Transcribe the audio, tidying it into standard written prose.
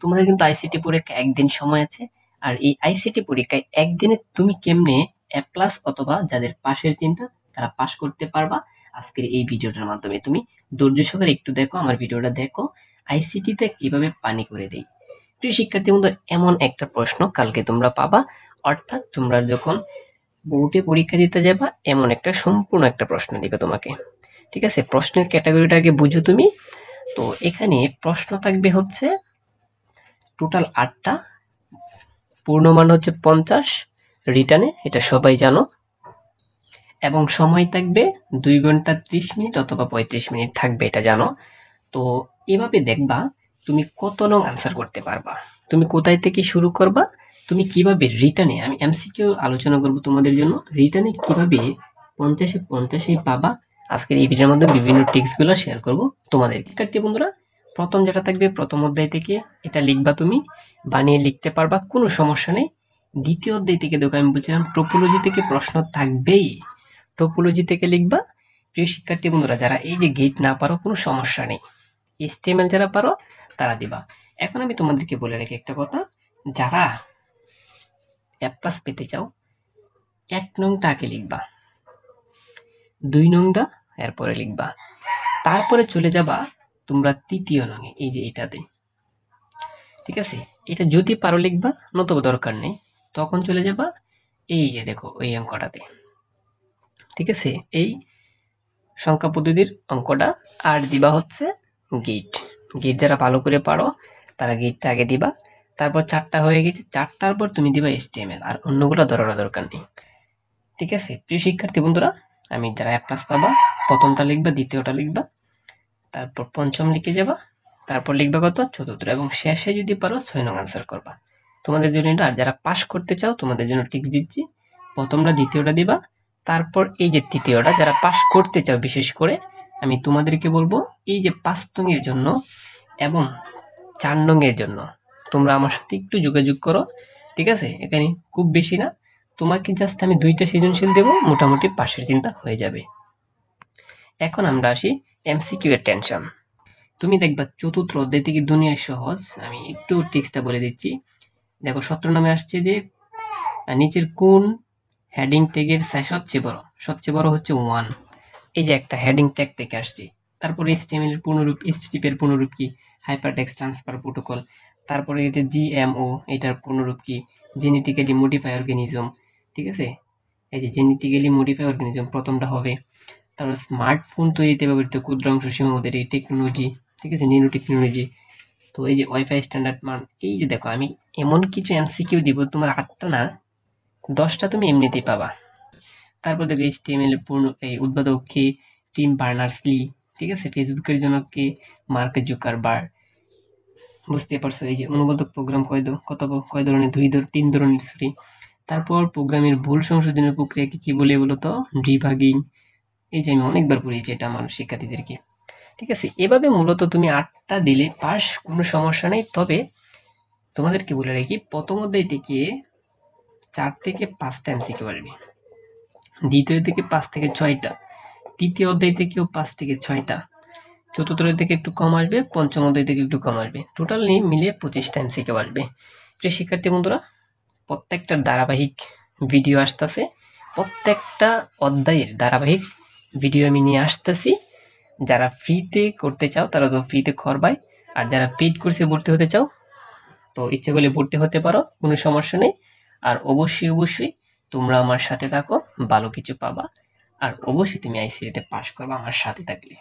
তোমাদের কিন্তু আইসিটি পরীক্ষা একদিন সময় আছে। আর এই আইসিটি পরীক্ষায় একদিনে তুমি কেমনে এ প্লাস অথবা যাদের পাশের চিন্তা তারা পাশ করতে পারবা, আজকের এই ভিডিওটার মাধ্যমে তুমি ধৈর্য সহকারে একটু দেখো, আমার ভিডিওটা দেখো, আইসিটিতে কিভাবে পানি করে দেই। প্রিয় শিক্ষার্থী বন্ধু, এমন একটা প্রশ্ন কালকে তোমরা পাবা, অর্থাৎ তোমরা যখন বোর্ডে পরীক্ষা দিতে যাবা এমন একটা সম্পূর্ণ একটা প্রশ্ন দিবে তোমাকে। ঠিক আছে, প্রশ্নের ক্যাটাগরিটা আগে বুঝো তুমি। তো এখানে প্রশ্ন থাকবে হচ্ছে টোটাল 8টা, পূর্ণমান হচ্ছে 50, রিটার্নে, এটা সবাই জানো, এবং সময় থাকবে 2 ঘন্টা 30 মিনিট অথবা 35 মিনিট থাকবে, এটা জানো। তো এভাবে দেখবা তুমি কত নং আনসার করতে পারবা, তুমি কোথায় থেকে শুরু করবা, তুমি কিভাবে রিটার্নে, আমি এমসিকিউ আলোচনা করব তোমাদের জন্য, রিটার্নে কিভাবে 50-এ 50 পাবা, আজকের এই ভিডিওর মধ্যে বিভিন্ন টিপস গুলো শেয়ার করব তোমাদের। শিক্ষার্থী বন্ধুরা, প্রথম যেটা থাকবে প্রথম অধ্যায় থেকে এটা লিখবা, তুমি বানিয়ে লিখতে পারবা, কোনো সমস্যা নেই। দ্বিতীয় অধ্যায় থেকে দেখো আমি বলছিলাম টোপোলজি থেকে প্রশ্ন থাকবেই, টোপোলজি থেকে লিখবা। প্রিয় শিক্ষার্থী বন্ধুরা, যারা এই যে গেট না পারো কোনো সমস্যা নেই, HTML যারা পারো তারা দিবা। এখন আমি তোমাদেরকে বলে রাখি একটা কথা, যারা এ প্লাস পেতে চাও 1 নংটা আগে লিখবা, 2 নংটা এরপরে লিখবা, তারপরে চলে যাবা তোমরা তৃতীয় নঙে, এই যে এটাতে। ঠিক আছে, এটা যদি পারো লিখবা, নতুবা দরকার নেই, তখন চলে যাবা এই যে দেখো এই অঙ্কটাতে। ঠিক আছে, এই সংখ্যা পদ্ধতির অঙ্কটা, আর দিবা হচ্ছে গেট। গেট যারা ভালো করে পারো তারা গেটটা আগে দিবা, তারপর 4টা হয়ে গেছে, 4টার পর তুমি দিবা HTML, আর অন্যগুলো ধরার দরকার নেই। ঠিক আছে প্রিয় শিক্ষার্থী বন্ধুরা, আমি যারা এক ক্লাস পাবা প্রথমটা লিখবা, দ্বিতীয়টা লিখবা, তারপর পঞ্চম লিখে যাবা, তারপর লিখবা কত চতুর্থ, এবং শেষে যদি পারো 6 নং আনসার করবা তোমাদের জন্য এটা। আর যারা পাস করতে চাও তোমাদের জন্য টিপস দিচ্ছি, প্রথমটা দ্বিতীয়টা দিবা, তারপর এই যে তৃতীয়টা, যারা পাস করতে চাও বিশেষ করে আমি তোমাদেরকে বলবো এই যে 5 নংয়ের জন্য এবং 4 নংয়ের জন্য তোমরা আমার সাথে একটু যোগাযোগ করো। ঠিক আছে, এখানে খুব বেশি না, তোমাকে জাস্ট আমি 2টা সৃজনশীল দেবো, মোটামুটি পাশের চিন্তা হয়ে যাবে। এখন আমরা আসি এমসিকিউ এর টেনশন। তুমি দেখবা চতুর্থ অধ্যায় থেকে দুনিয়ায় সহজ, আমি একটু টিক্সটা বলে দিচ্ছি। দেখো 17 নামে আসছে যে নিচের কোন হেডিং ট্যাগের সাইজ সবচেয়ে বড়, সবচেয়ে বড় হচ্ছে 1, এই যে একটা হেডিং ট্যাগ থেকে আসছে। তারপরে HTML এর পূর্ণরূপ, HTTP এর পূর্ণরূপ কি, হাইপারটেক্সট ট্রান্সফার প্রোটোকল। তারপরে এই যে GMO, এটার পূর্ণরূপ কি, জেনেটিক্যালি মডিফাই অর্গানিজম। ঠিক আছে, এই যে জেনেটিক্যালি মডিফাই অর্গানিজম প্রথমটা হবে। তারপর স্মার্টফোন তৈরিতে ব্যবহৃত ক্ষুদ্রাংশ সীমাবদ্ধের এই টেকনোলজি। ঠিক আছে, ন্যানো টেকনোলজি। তো এই যে ওয়াইফাই স্ট্যান্ডার্ড মান, এই যে দেখো আমি এমন কিছু এমসিকিউ দিব, তোমার 8টা না 10টা তুমি এমনিতেই পাবা। তারপর দেখো HTML পূর্ণ এই উদ্ভাবক কে, টিম বার্নার্স-লি। ঠিক আছে, ফেসবুকের জন্য কে, মার্ক জুকারবার্গ। বুঝতে পারছো, এই যে অনুবাদক প্রোগ্রাম কয় ধরনের, 3 ধরনের, সরি। তারপর প্রোগ্রামের ভুল সংশোধনের প্রক্রিয়াকে কি বলে বলতো, ডিবাগিং। এই যে আমি অনেকবার পড়িয়েছি এটা আমার শিক্ষার্থীদেরকে। ঠিক আছে, এভাবে মূলত তুমি 8টা দিলে পাস, কোনো সমস্যা নেই। তবে তোমাদেরকে বলে রাখি প্রথম অধ্যায় থেকে 4 থেকে 5টা এমসিকিউ আসবে, দ্বিতীয় থেকে 5 থেকে 6টা, তৃতীয় অধ্যায় থেকেও 5 থেকে 6টা, চতুর্থ অধ্যায় থেকে একটু কম আসবে, পঞ্চম অধ্যায় থেকে একটু কম আসবে, টোটাল নিয়ে মিলিয়ে 25টা এমসিকিউ আসবে। প্রিয় শিক্ষার্থী বন্ধুরা, প্রত্যেকটা ধারাবাহিক ভিডিও আসতেছে, প্রত্যেকটা অধ্যায়ের ধারাবাহিক ভিডিও আমি নিয়ে আসতেছি। যারা ফ্রিতে করতে চাও তারা তো ফ্রিতে করবাই, আর যারা পেইড কোর্সে ভর্তি হতে চাও তো ইচ্ছে করলে ভর্তি হতে পারো, কোনো সমস্যা নেই। আর অবশ্যই তোমরা আমার সাথে থাকো, ভালো কিছু পাবা, আর অবশ্যই তুমি আইসিটিতে পাস করবা আমার সাথে থাকলে।